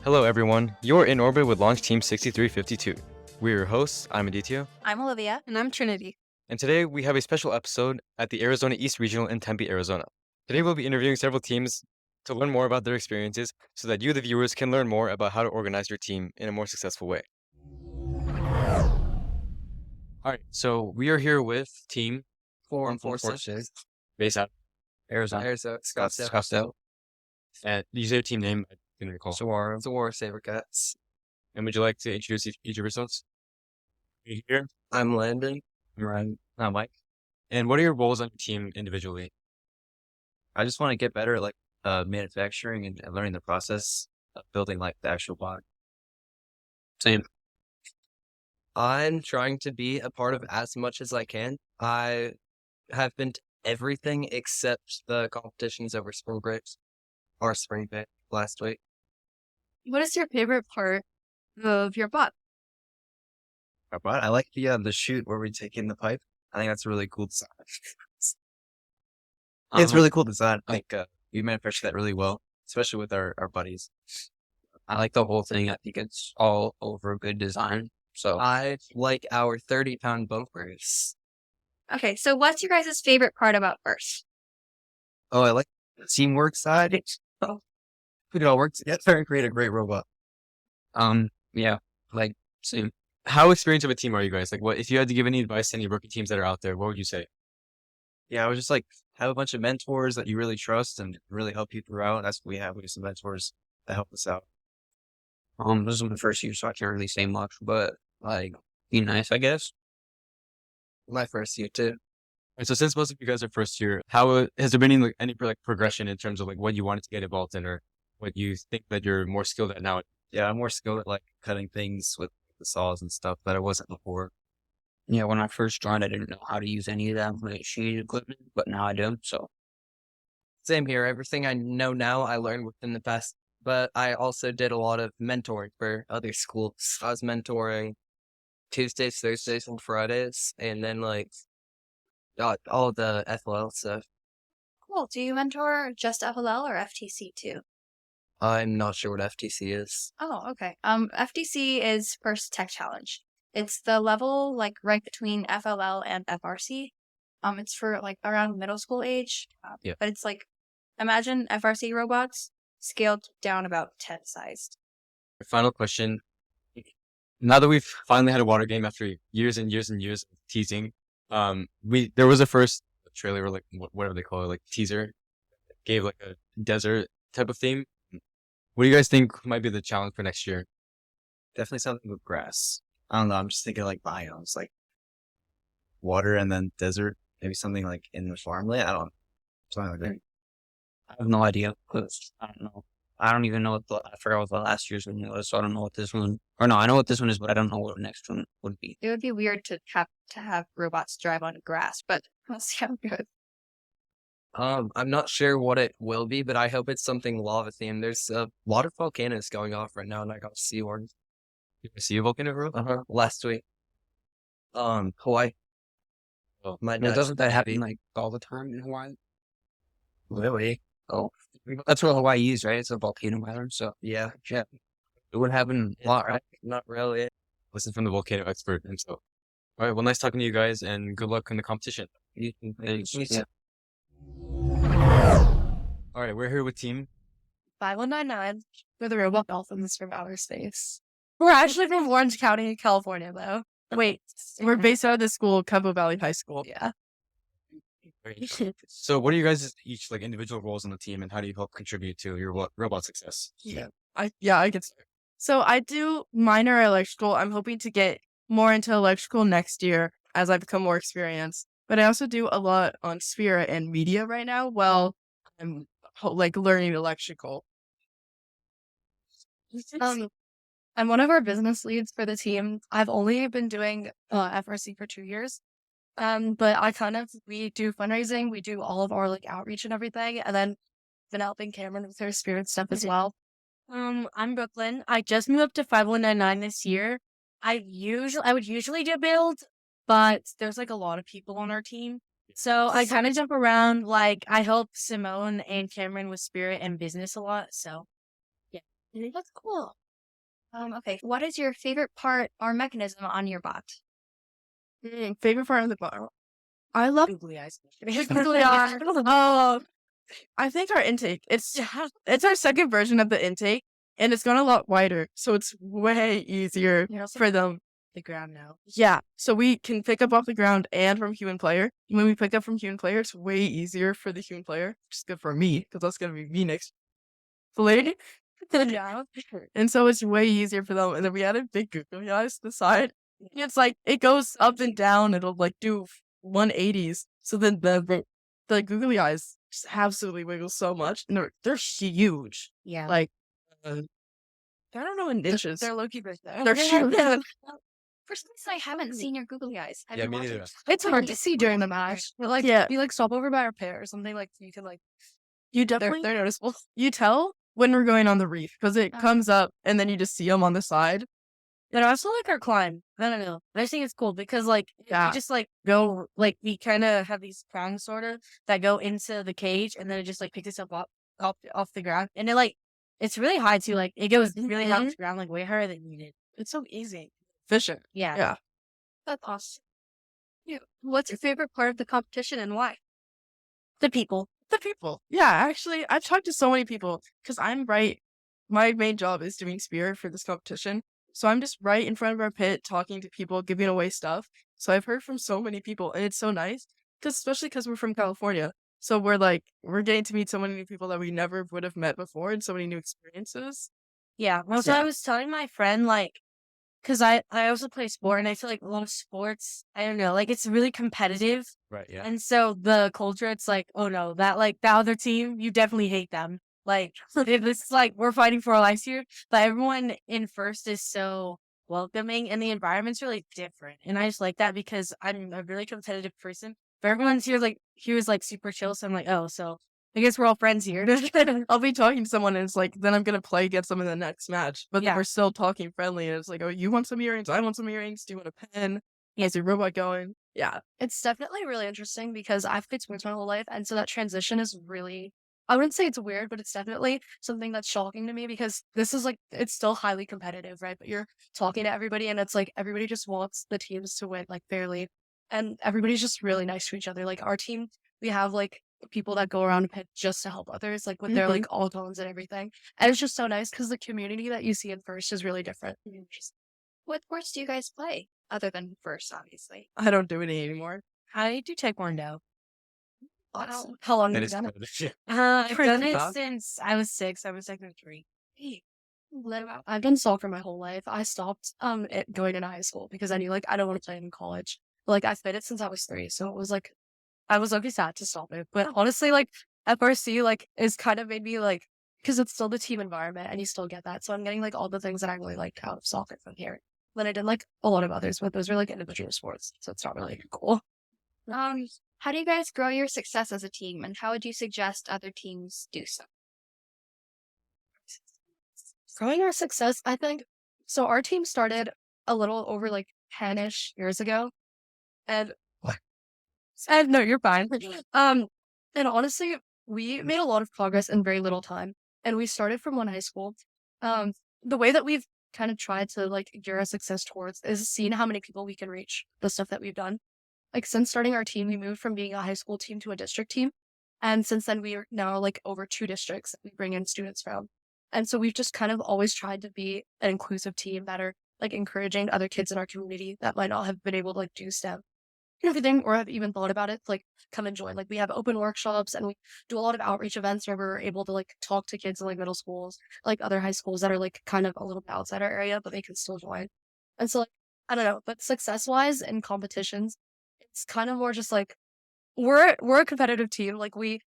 Hello everyone, you're in orbit with Launch Team 6352. We're your hosts, I'm Aditya, I'm Olivia. And I'm Trinity. and today we have a special episode at the Arizona East Regional in Tempe, Arizona. Today we'll be interviewing several teams to learn more about their experiences so that you, the viewers, can learn more about how to organize your team in a more successful way. Alright, so we are here with Team 446. based out of Arizona. Arizona. Scottsdale. And you say your team name? I didn't recall. War Saber Cats. And would you like to introduce each of yourselves? You here? I'm Landon. I'm Ryan. I'm Mike. And what are your roles on your team individually? I just want to get better at manufacturing and learning the process of building the actual bot. Same. I'm trying to be a part of as much as I can. I have been to everything except the competitions over spring breaks or spring break last week. What is your favorite part of your bot? Our bot, I like the shoot where we take in the pipe. I think that's a really cool design. It's really cool design. I think we manufacture that really well, especially with our buddies. I like the whole thing. I think it's all over good design. So I like our 30-pound bumpers. Okay, so what's your guys' favorite part about FIRST? Oh, I like the teamwork side. We can all work together and create a great robot. yeah, same. How experienced of a team are you guys? What if you had to give any advice to any rookie teams that are out there? What would you say? Yeah, I would just have a bunch of mentors that you really trust and really help you throughout. That's what we have. We have some mentors that help us out. This is my first year, so I can't really say much, but be nice, I guess. My first year too. And so since most of you guys are first year, how has there been any progression in terms of what you wanted to get involved in or what you think that you're more skilled at now? Yeah, I'm more skilled at cutting things with the saws and stuff that I wasn't before. Yeah, when I first joined, I didn't know how to use any of that machine equipment, but now I do. So Same here. Everything I know now, I learned within the past. But I also did a lot of mentoring for other schools. I was mentoring Tuesdays, Thursdays, and Fridays, and then all the FLL stuff. Cool. Do you mentor just FLL or FTC too? I'm not sure what FTC is. Oh, okay. FTC is First Tech Challenge. It's the level right between FLL and FRC. It's for around middle school age. Yeah. But it's imagine FRC robots scaled down about 10 sized. Final question. Now that we've finally had a water game after years and years and years of teasing, there was a first trailer or whatever they call it, teaser, gave a desert type of theme. What do you guys think might be the challenge for next year? Definitely something with grass. I don't know. I'm just thinking biomes, water and then desert. Maybe something in the farmland. I don't know. Something like that. I have no idea. 'Cause I don't know. I don't even know I forgot what the last year's one was, so I don't know what this one, or no, I know what this one is, but I don't know what the next one would be. It would be weird to have robots drive on grass, but we'll see how it goes. I'm not sure what it will be, but I hope it's something lava themed. There's a lot of volcanoes going off right now, and I got to see one. You see a volcano, bro? Last week. Hawaii. Oh, Doesn't that happen all the time in Hawaii? Really? Oh, that's what Hawaii is, right? It's a volcano island, so Yeah. it would happen a lot, right? Not really. Listen from the volcano expert himself. All right, well, nice talking to you guys, and good luck in the competition. Thanks. Yeah. All right, we're here with team 5199. We're the Robot Dolphins from outer space. We're actually from Orange County, California, though. Wait, we're based out of the school, Cabo Valley High School. Yeah. So what are you guys' each individual roles on the team, and how do you help contribute to your robot success? I can start. So I do minor electrical. I'm hoping to get more into electrical next year as I become more experienced. But I also do a lot on Sphere and media right now while I'm learning electrical. I'm one of our business leads for the team. I've only been doing FRC for 2 years. But we do fundraising, we do all of our outreach and everything, and then been helping Cameron with her spirit stuff as well. I'm Brooklyn. I just moved up to 5199 this year. I would usually do build, but there's a lot of people on our team. So I kind of jump around. I help Simone and Cameron with spirit and business a lot. So That's cool. Okay. What is your favorite part or mechanism on your bot? Favorite part of the bar. I love googly eyes. Googly eyes. Oh, I think our intake. It's our second version of the intake, and it's gone a lot wider, so it's way easier for them. The ground now. Yeah, so we can pick up off the ground and from human player. When we pick up from human player, it's way easier for the human player, which is good for me because that's gonna be me next play. Yeah. And so it's way easier for them. And then we added big googly eyes to the side. It's like it goes up and down. It'll like do 180s. So then the googly eyes just absolutely wiggle so much, and they're huge. Yeah. Like I don't know in inches. They're low-key big though. They're huge. For some reason, I haven't seen your googly eyes. Have Yeah, you me watched neither. it? It's hard to see during the match. But like, Yeah. you like stop over by our pit or something, like you can like You they're definitely noticeable. you tell when we're going on the reef because it comes up and then you just see them on the side. And I also like our climb. I don't know. I just think it's cool because like Yeah. you just like go like we kind of have these prongs sort of that go into the cage and then it just like picks itself up off the ground and it like it's really high too. Like it goes really high off the ground, like way higher than needed. It's so easy. Efficient. Yeah. Yeah. That's awesome. Yeah. What's your favorite part of the competition and why? The people. The people. Yeah, actually, I've talked to so many people because I'm right. My main job is doing spear for this competition. So I'm just right in front of our pit talking to people, giving away stuff. So I've heard from so many people, and it's so nice because especially because we're from California. So we're getting to meet so many new people that we never would have met before and so many new experiences. Yeah. Also, Yeah. I was telling my friend, like, because I also play sport and I feel like a lot of sports, I don't know, like it's really competitive. Right. Yeah. And so the culture, it's like, oh no, that like the other team, you definitely hate them. Like, this is like, we're fighting for our lives here. But everyone in first is so welcoming and the environment's really different. And I just like that because I'm a really competitive person. But everyone's here is like super chill. So I'm like, oh, so I guess we're all friends here. I'll be talking to someone and it's like, then I'm going to play against them in the next match. But then Yeah. we're still talking friendly. And it's like, oh, you want some earrings? I want some earrings. Do you want a pen? How's your robot going? Yeah. It's definitely really interesting because I've played sports my whole life, and so that transition is really, I wouldn't say it's weird, but it's definitely something that's shocking to me because this is like, it's still highly competitive, right? But you're talking to everybody and it's like everybody just wants the teams to win like fairly. And everybody's just really nice to each other. Like our team, we have like people that go around pit just to help others, like with their like all tones and everything. And it's just so nice because the community that you see in first is really different. What sports do you guys play other than first, obviously? I don't do any anymore. I do taekwondo. Awesome. How long That have you is done it? competitive. I've done it Soccer? since I was 6. I was like 3. I've done soccer my whole life. I stopped going into high school because I knew like I don't want to play it in college. But, like I've played it since I was 3, so it was like I was okay sad to stop it. But honestly, like FRC like is kind of made me like because it's still the team environment and you still get that. So I'm getting like all the things that I really liked out of soccer from here. Then I did like a lot of others, but those are like individual sports, so it's not really cool. How do you guys grow your success as a team, and how would you suggest other teams do so? Growing our success, I think. So our team started a little over like 10-ish years ago. And What? And no, you're fine. And honestly, we made a lot of progress in very little time. And we started from one high school. The way that we've kind of tried to like gear our success towards is seeing how many people we can reach, the stuff that we've done. Like since starting our team, we moved from being a high school team to a district team. And since then we are now like over 2 districts that we bring in students from. And so we've just kind of always tried to be an inclusive team that are like encouraging other kids in our community that might not have been able to like do STEM and everything or have even thought about it, to, like come and join. Like we have open workshops and we do a lot of outreach events where we're able to like talk to kids in like middle schools, like other high schools that are like kind of a little bit outside our area, but they can still join. And so like, I don't know, but success wise in competitions, it's kind of more just like we're a competitive team. Like we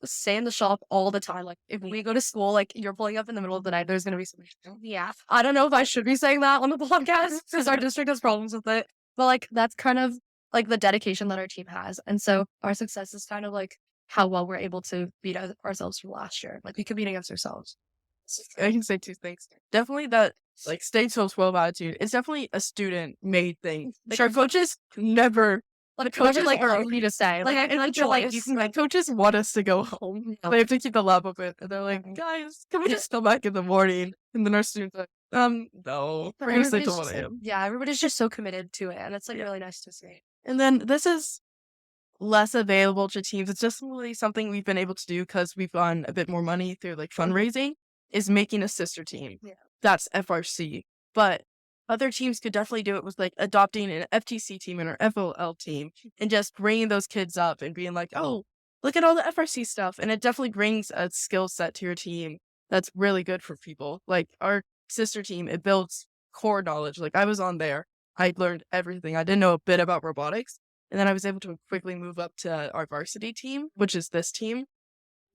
stay in the shop all the time. Like if we go to school, like you're pulling up in the middle of the night, there's gonna be something. Yeah. I don't know if I should be saying that on the podcast because our district has problems with it. But like that's kind of like the dedication that our team has. And so our success is kind of like how well we're able to beat ourselves from last year. Like we compete against ourselves. I can say 2 things. Definitely that like stay so 12 attitude. It's definitely a student made thing. Like our coaches never Like coaches like are me to say. Like I feel like you can, coaches want us to go home. They have to keep the love of it. And they're like, guys, can we just come back in the morning? And then our students are like, no. We're gonna stay till 1 a.m. Yeah, everybody's just so committed to it, and it's like really nice to see. And then this is less available to teams. It's just really something we've been able to do because we've gotten a bit more money through like fundraising, is making a sister team. Yeah. That's FRC. But other teams could definitely do it with like adopting an FTC team and our FOL team and just bringing those kids up and being like, oh, look at all the FRC stuff. And it definitely brings a skill set to your team that's really good for people. Like our sister team, it builds core knowledge. Like I was on there. I learned everything. I didn't know a bit about robotics. And then I was able to quickly move up to our varsity team, which is this team.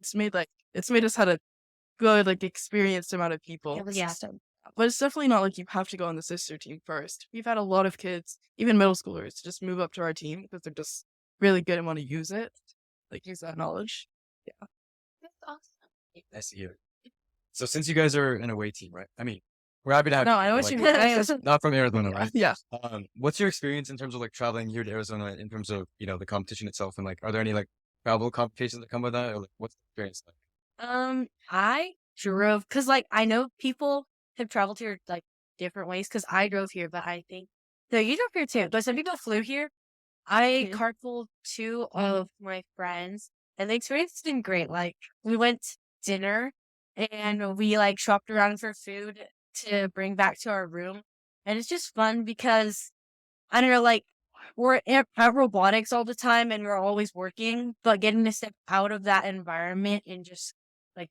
It's made us had a good, like, experienced amount of people. Yeah. But it's definitely not like you have to go on the sister team first. We've had a lot of kids, even middle schoolers, just move up to our team because they're just really good and want to use it. Like use that knowledge. That's awesome. Nice to hear. So since you guys are an away team, right? I mean, we're happy to have No, I know what you mean. not from Arizona, right? Yeah. What's your experience in terms of like traveling here to Arizona in terms of, the competition itself, and like are there any like travel complications that come with that, or like what's the experience like? I drove because like I know people have traveled here like different ways because I drove here, but I think no, you drove here too. But some people flew here. I carpooled 2 of my friends, and the experience has been great. Like we went to dinner and we like shopped around for food to bring back to our room, and it's just fun because I don't know, like we're at robotics all the time and we're always working, but getting to step out of that environment and just like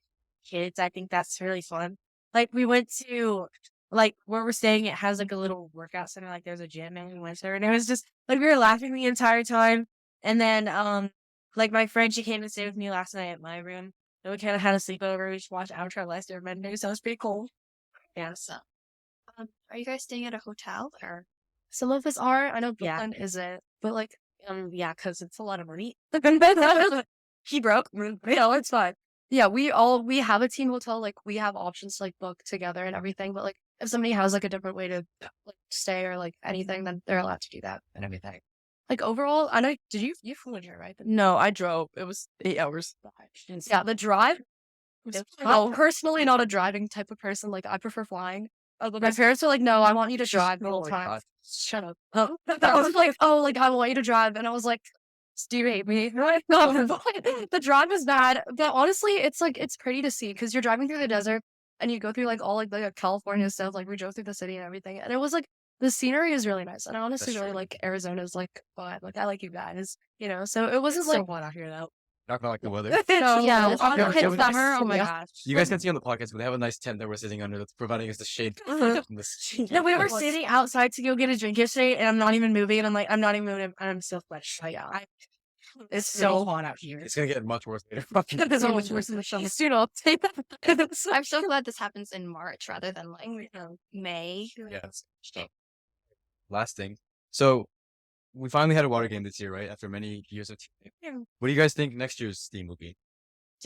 kids, I think that's really fun. Like we went to like where we're staying, it has like a little workout center, like there's a gym, and we went there and it was just like we were laughing the entire time. And then like my friend, she came and stayed with me last night at my room. And we kind of had a sleepover. We just watched Avatar Last Airbender, so it was pretty cool. Yeah, so Are you guys staying at a hotel or? Some of us are. I know Yeah. Brooklyn isn't, but like, yeah, because it's a lot of money. he broke. No, it's fine. Yeah, we have a team hotel. Like we have options to like book together and everything. But like, if somebody has like a different way to like stay or like anything, then they're allowed to do that and everything. Like overall, I know. Did you flew in here, right? No, I drove. It was 8 hours. Yeah, the drive. It's I'm personally not a driving type of person. Like I prefer flying. My parents were like, "No, I want you to drive the whole time." Shut up. I was like, "Oh, like I want you to drive," and I was like, "Do you hate me?" No, the drive is bad, but honestly, it's like it's pretty to see because you're driving through the desert and you go through like all like the California stuff. Like we drove through the city and everything, and it was like the scenery is really nice. And I honestly That's really true. like Arizona's like vibe. Like I like you guys, So it wasn't so like hot out here though. Not gonna like the weather. no, Yeah, it's on yeah, the yeah, summer. Oh my yeah. gosh. You guys can see on the podcast, but they have a nice tent that we're sitting under that's providing us the shade Mhm. from this. No, we were Like- sitting outside to go get a drink yesterday, and I'm not even moving. And I'm like, I'm not even moving. And I'm so sweaty. Like, it's so hot out here. It's gonna get much worse later. It's so much worse in the summer. Soon I'll take that. I'm so glad this happens in March rather than like May. Yeah. So, last thing. So we finally had a water game this year, right? After many years of teaming. Yeah. What do you guys think next year's theme will be?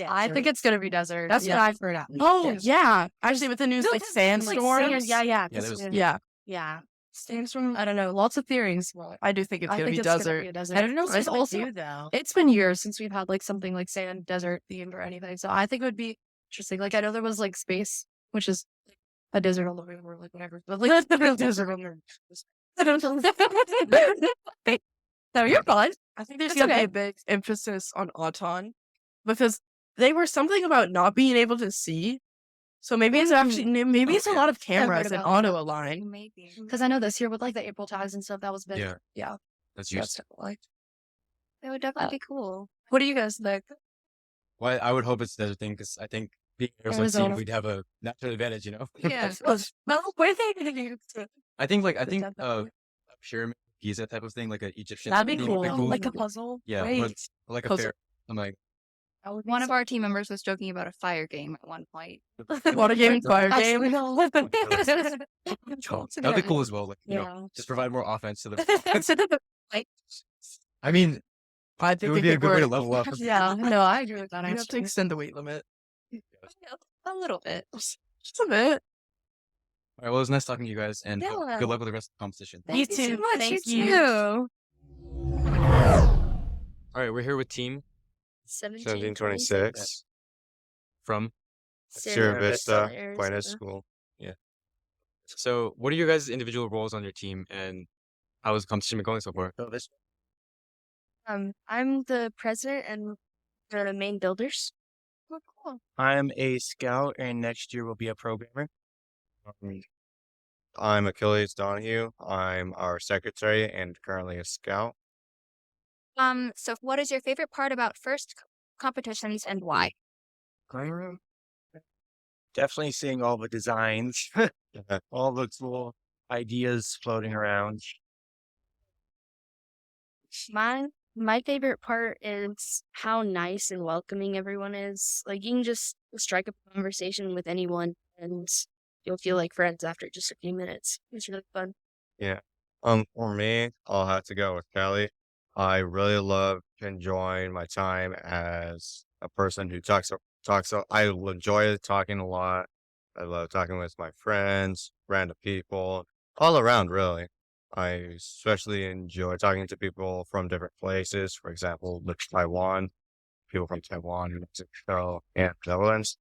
I think it's gonna be desert. That's yeah. what I've heard. Oh, yeah. Actually, with the news, like sandstorms. Yeah. Yeah, there was- Yeah. Sandstorm. I don't know. Lots of theories. Well, I do think it's I going to think be it's desert. gonna be a desert. I don't know. It's It's also also though. it's been years since we've had like something like sand desert themed or anything. So I think it would be interesting. Like I know there was like space, which is like, a desert on the moon or like whatever. But like a desert on the moon. No, you're fine. I think there's That's going to okay. be a big emphasis on Auton because they were something about not being able to see. So maybe it's actually, maybe it's a lot of cameras and about auto align. Maybe. Because I know this year with like the April tags and stuff, that was big. Yeah. Yeah. That's So used. that's definitely. It would definitely be cool. What do you guys think? Well, I would hope it's desert thing because I think being Arizona team, Arizona. we'd have a natural advantage, Yeah. Well, where they going to? I think The a desert. pyramid, Giza type of thing, like an Egyptian. That'd be theme, cool. Like a puzzle. yeah, Right. but like a Puzzle. fair. I'm like, One of our team members was joking about a fire game at one point. Water game, fire game. that'd be cool as well. Like, Yeah. just provide more offense to the. I mean, I it think would it be a could good way to work. level up. Yeah. No, I agree with that. You have to Actually. extend the weight limit. A little bit. Just a bit. All right, well, it was nice talking to you guys, and Yeah. good luck with the rest of the competition. You Thank you so too. much. Thank You you. too. All right, we're here with team 1726. from. Sierra Vista, Arizona. School. So, what are your guys' individual roles on your team, and how is the competition been going so far? So this I'm the president and the main builders. Oh, cool. I'm a scout, and next year will be a programmer. I'm Achilles Donahue. I'm our secretary and currently a scout. So what is your favorite part about first competitions and why? Playroom. Definitely seeing all the designs, all the cool ideas floating around. My favorite part is how nice and welcoming everyone is. Like, you can just strike up a conversation with anyone and you'll feel like friends after just a few minutes. It's really fun. For me, I'll have to go with Kelly. I really love enjoying my time as a person who talks. I enjoy talking a lot. I love talking with my friends, random people, all around, really. I especially enjoy talking to people from different places. For example, Taiwan, people from Taiwan, Mexico, and Netherlands.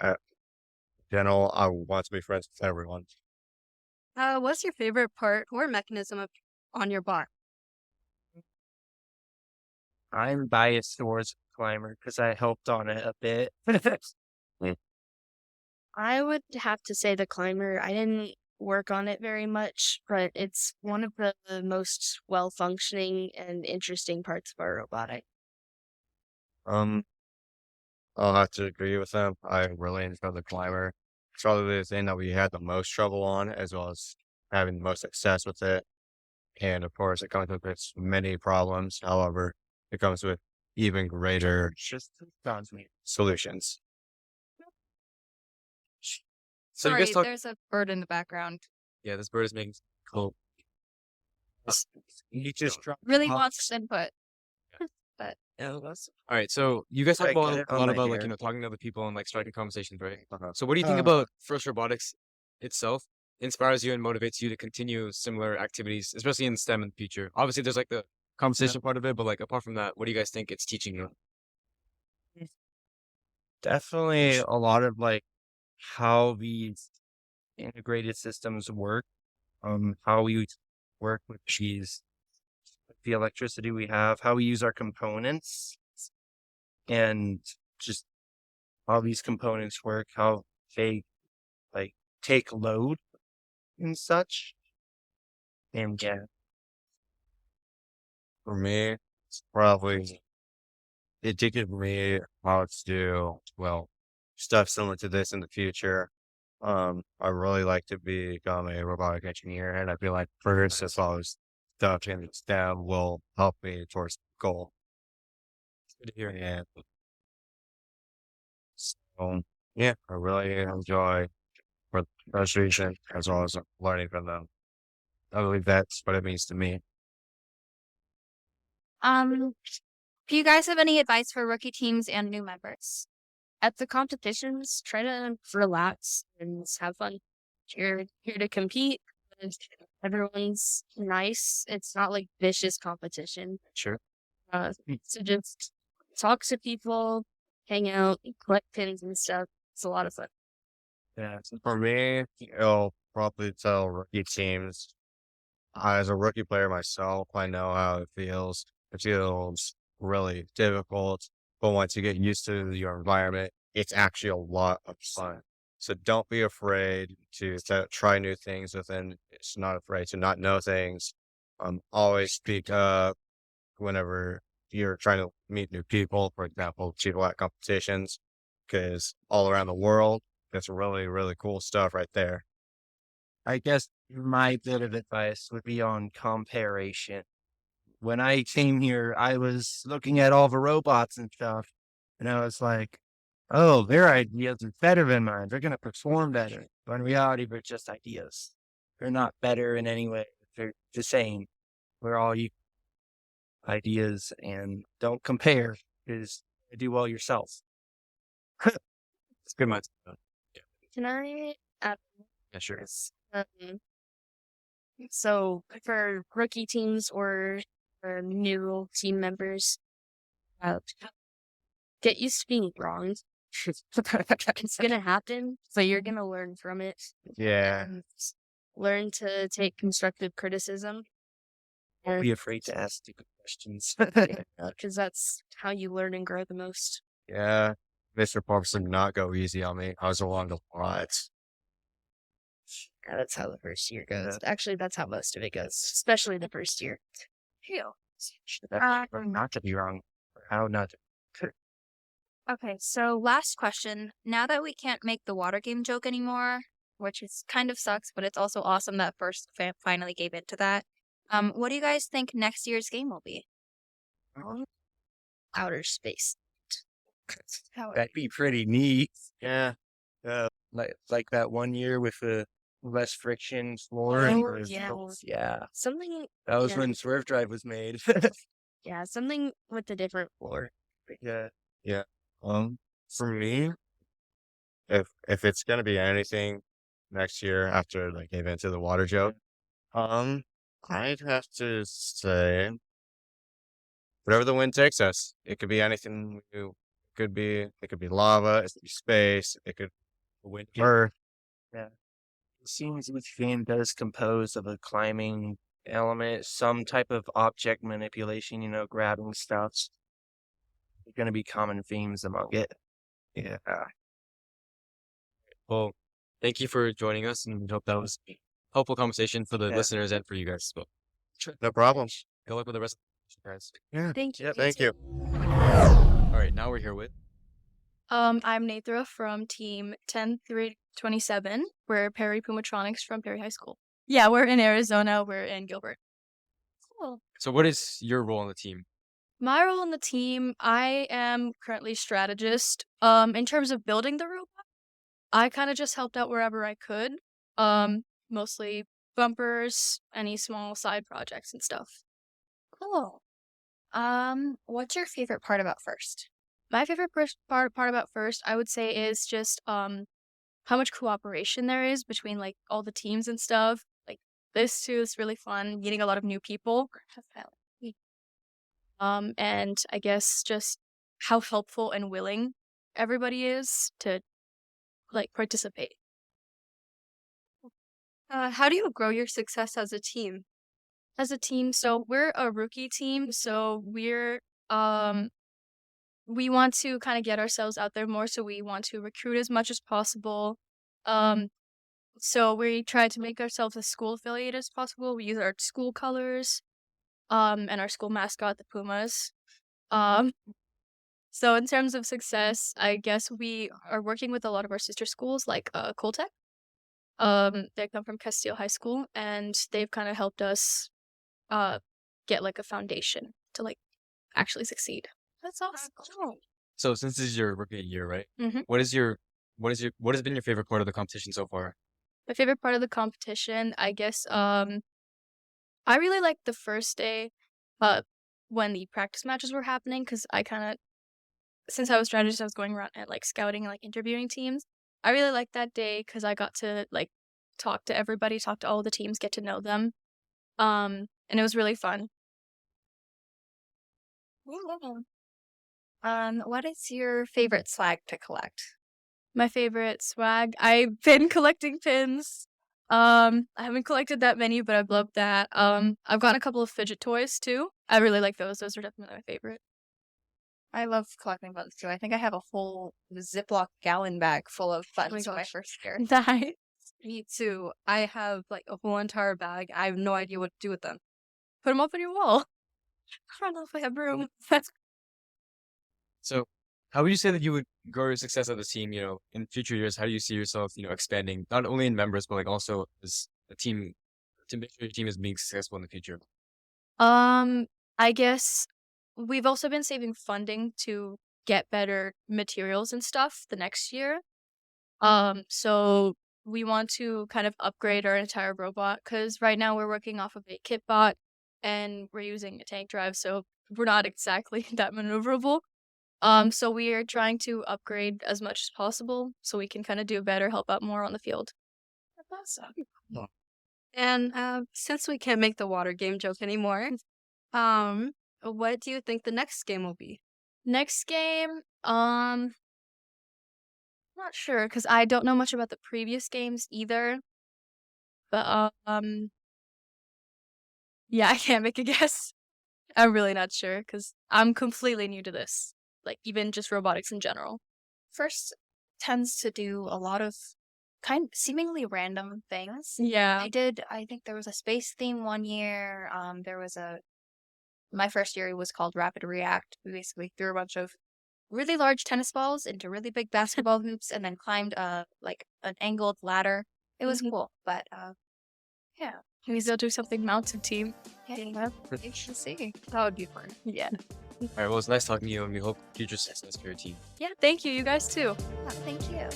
In general, I want to be friends with everyone. What's your favorite part or mechanism on your bar? I'm biased towards climber because I helped on it a bit. I would have to say the climber. I didn't work on it very much, but it's one of the most well-functioning and interesting parts of our robotic. Um, I'll have to agree with them. I really enjoy the climber. It's probably the thing that we had the most trouble on, as well as having the most success with it. And of course, it comes with its many problems. However, it comes with even greater Just sounds me. solutions. So you Sorry, guys talk. there's a bird in the background. Yeah, this bird is making cool. You just dropped Really off. wants input. Yeah, that's All right, so you guys talk I get about it a on lot my about like hair. talking to other people and like striking conversations, right? Uh-huh. So what do you think Uh, about FIRST Robotics itself? Inspires you and motivates you to continue similar activities, especially in STEM in the future. Obviously, there's like the conversation part of it, but like apart from that, what do you guys think it's teaching you? definitely a lot of like how these integrated systems work, how we work with the electricity we have, how we use our components, and just how these components work, how they like take load and such. And yeah, For me, it's probably it teaches me how to do well stuff similar to this in the future. I really like to become a robotic engineer, and I feel like first as well as stuff in STEM will help me towards the goal. Good to hear. And so, yeah, I really enjoy for frustration as well as learning from them. I believe that's what it means to me. Do you guys have any advice for rookie teams and new members? At the competitions, try to relax and have fun. You're here to compete. And everyone's nice. It's not like vicious competition. Sure. So just talk to people, hang out, collect pins and stuff. It's a lot of fun. Yeah, so for me, I'll probably tell rookie teams. As a rookie player myself, I know how it feels. It feels really difficult, but once you get used to your environment, it's actually a lot of fun. So don't be afraid to try new things within. It's not afraid to not know things. Always speak up whenever you're trying to meet new people. For example, people at competitions, because all around the world, that's really really cool stuff right there. I guess my bit of advice would be on comparation. When I came here, I was looking at all the robots and stuff, and I was like, oh, their ideas are better than mine. They're going to perform better. But in reality, they're just ideas. They're not better in any way. They're the same. We're all ideas, and don't compare because do well yourself. It's good mindset. Can I add Yeah, sure. this? So for rookie teams or for new team members. Get used to being wrong. It's gonna happen, but you're gonna learn from it. Yeah. And learn to take constructive criticism. Don't be afraid to ask stupid questions. Because that's how you learn and grow the most. Yeah. Mr. Parks did not go easy on me. I was along the lot. Yeah, that's how the first year goes. Actually, that's how most of it goes, especially the first year. Phew. Not to be wrong. How not to. Okay, so last question. Now that we can't make the water game joke anymore, which is kind of sucks, but it's also awesome that First finally gave in to that. What do you guys think next year's game will be? Outer space. That'd be pretty neat. Yeah. Like that one year with the less friction floor. Oh, yeah. Yeah. Something, That was yeah. when Swerve Drive was made. yeah, something with a different floor. yeah. For me, if it's gonna be anything next year after like gave into the water joke, I'd have to say whatever the wind takes us. It could be anything new. It could be lava, it could be space, it could be wind, Earth. It seems each game does compose of a climbing element, some type of object manipulation, grabbing stuff. There's going to be common themes among it. Yeah. Well, thank you for joining us, and we hope that was a helpful conversation for the Yeah. listeners and for you guys as well. No problem. Good luck with the rest of the guys. Yeah. Thank you. Yeah, thank you. All right, now we're here with. I'm Nathra from team 10-327. We're Perry Pumatronics from Perry High School. Yeah, we're in Arizona. We're in Gilbert. Cool. So, what is your role on the team? My role on the team, I am currently strategist. In terms of building the robot, I kind of just helped out wherever I could. Mostly bumpers, any small side projects and stuff. Cool. What's your favorite part about First? My favorite part about First, I would say, is just how much cooperation there is between like all the teams and stuff. Like this too is really fun, meeting a lot of new people. And I guess just how helpful and willing everybody is to like participate. How do you grow your success as a team? As a team, so we're a rookie team, so we want to kind of get ourselves out there more, so we want to recruit as much as possible. So we try to make ourselves as school affiliated as possible. We use our school colors, and our school mascot, the Pumas. So in terms of success, I guess we are working with a lot of our sister schools, like Coltec. They come from Castile High School, and they've kind of helped us get like a foundation to like actually succeed. That's awesome. So, since this is your rookie year, right? Mhm. What has been your favorite part of the competition so far? My favorite part of the competition, I guess, I really liked the first day, when the practice matches were happening, because since I was strategist, I was going around and like scouting and like interviewing teams. I really liked that day because I got to like talk to everybody, talk to all the teams, get to know them, and it was really fun. What is your favorite swag to collect? My favorite swag, I've been collecting pins. I haven't collected that many, but I've loved that. I've gotten a couple of fidget toys too. I really like those. Those are definitely my favorite. I love collecting buttons too. I think I have a whole Ziploc gallon bag full of buttons from my gosh. first year. Nice. Me too. I have like a whole entire bag. I have no idea what to do with them. Put them up on your wall. I don't know if I have room. So, how would you say that you would grow your success as a team? In future years, how do you see yourself, expanding not only in members but like also as a team to make sure your team is being successful in the future? I guess we've also been saving funding to get better materials and stuff the next year. So we want to kind of upgrade our entire robot because right now we're working off of a kit bot and we're using a tank drive, so we're not exactly that maneuverable. So we are trying to upgrade as much as possible so we can kind of do better, help out more on the field. And since we can't make the water game joke anymore, What do you think the next game will be? Next game, not sure because I don't know much about the previous games either. But yeah, I can't make a guess. I'm really not sure because I'm completely new to this. Like even just robotics in general. First tends to do a lot of kind seemingly random things. Yeah. I think there was a space theme one year. My first year was called Rapid React. We basically threw a bunch of really large tennis balls into really big basketball hoops and then climbed like an angled ladder. It was cool, but yeah. Maybe they'll do something mounted team. Yeah, you should see. That would be fun. Yeah. All right. Well, it's nice talking to you, and we hope future success for your team. Yeah, thank you. You guys too. Yeah, thank you.